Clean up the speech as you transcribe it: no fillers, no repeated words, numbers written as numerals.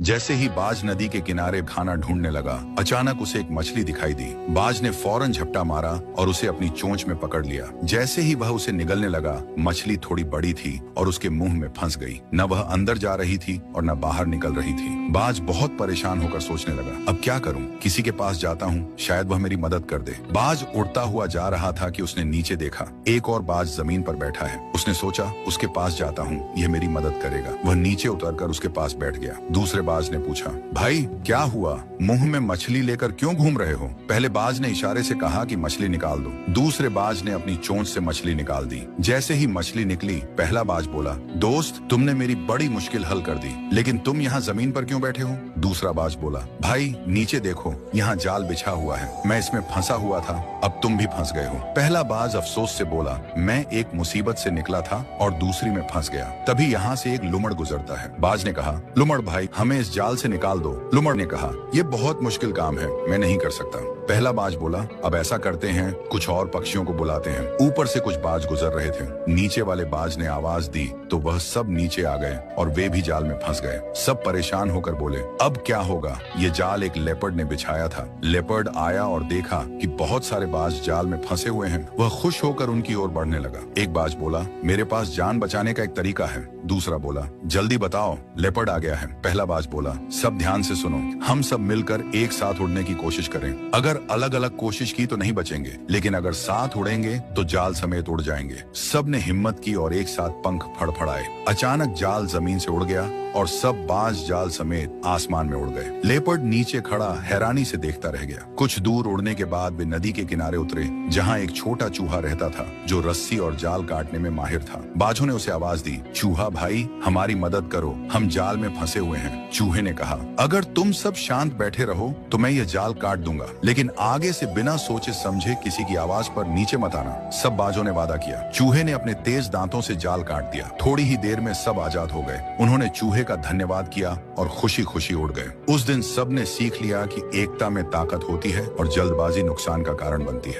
जैसे ही बाज नदी के किनारे खाना ढूंढने लगा, अचानक उसे एक मछली दिखाई दी। बाज ने फौरन झपटा मारा और उसे अपनी चोंच में पकड़ लिया। जैसे ही वह उसे निगलने लगा, मछली थोड़ी बड़ी थी और उसके मुंह में फंस गई। न वह अंदर जा रही थी और न बाहर निकल रही थी। बाज बहुत परेशान होकर सोचने लगा, अब क्या करूं? किसी के पास जाता हूं, शायद वह मेरी मदद कर दे। बाज उड़ता हुआ जा रहा था कि उसने नीचे देखा, एक और बाज जमीन पर बैठा है। उसने सोचा, उसके पास जाता हूँ, यह मेरी मदद करेगा। वह नीचे उतरकर उसके पास बैठ गया। दूसरे बाज ने पूछा, भाई क्या हुआ? मुंह में मछली लेकर क्यों घूम रहे हो? पहले बाज ने इशारे से कहा कि मछली निकाल दो। दूसरे बाज ने अपनी चोंच से मछली निकाल दी। जैसे ही मछली निकली, पहला बाज बोला, दोस्त, तुमने मेरी बड़ी मुश्किल हल कर दी, लेकिन तुम यहाँ जमीन पर क्यों बैठे हो? दूसरा बाज बोला, भाई नीचे देखो, यहाँ जाल बिछा हुआ है, मैं इसमें फंसा हुआ था, अब तुम भी फंस गए हो। पहला बाज अफसोस से बोला, मैं एक मुसीबत से निकला था और दूसरी में फंस गया। तभी यहाँ से एक लुमड़ गुजरता है। बाज ने कहा, लुमड़ भाई, हमें इस जाल से निकाल दो। लुमड़ ने कहा, ये बहुत मुश्किल काम है, मैं नहीं कर सकता। पहला बाज बोला, अब ऐसा करते हैं, कुछ और पक्षियों को बुलाते हैं। ऊपर से कुछ बाज गुजर रहे थे। नीचे वाले बाज ने आवाज दी तो वह सब नीचे आ गए और वे भी जाल में फंस गए। सब परेशान होकर बोले, अब क्या होगा? ये जाल एक लेपर्ड ने बिछाया था। लेपर्ड आया और देखा कि बहुत सारे बाज जाल में फंसे हुए हैं। वह खुश होकर उनकी ओर बढ़ने लगा। एक बाज बोला, मेरे पास जान बचाने का एक तरीका है। दूसरा बोला, जल्दी बताओ, लेपर्ड आ गया है। पहला बाज बोला, सब ध्यान से सुनो, हम सब मिलकर एक साथ उड़ने की कोशिश करें। अगर अलग अलग कोशिश की तो नहीं बचेंगे, लेकिन अगर साथ उड़ेंगे तो जाल समेत उड़ जाएंगे। सब ने हिम्मत की और एक साथ पंख फड़फड़ाए। अचानक जाल जमीन से उड़ गया और सब बाज जाल समेत आसमान में उड़ गए। लेपर्ड नीचे खड़ा हैरानी से देखता रह गया। कुछ दूर उड़ने के बाद वे नदी के किनारे उतरे, जहाँ एक छोटा चूहा रहता था जो रस्सी और जाल काटने में माहिर था। बाजों ने उसे आवाज दी, चूहा भाई, हमारी मदद करो, हम जाल में फंसे हुए हैं। चूहे ने कहा, अगर तुम सब शांत बैठे रहो तो मैं यह जाल काट दूंगा, लेकिन आगे से बिना सोचे समझे किसी की आवाज पर नीचे मत आना। सब बाजों ने वादा किया। चूहे ने अपने तेज दांतों से जाल काट दिया। थोड़ी ही देर में सब आजाद हो गए। उन्होंने चूहे का धन्यवाद किया और खुशी खुशी उड़ गए। उस दिन सब ने सीख लिया कि एकता में ताकत होती है और जल्दबाजी नुकसान का कारण बनती है।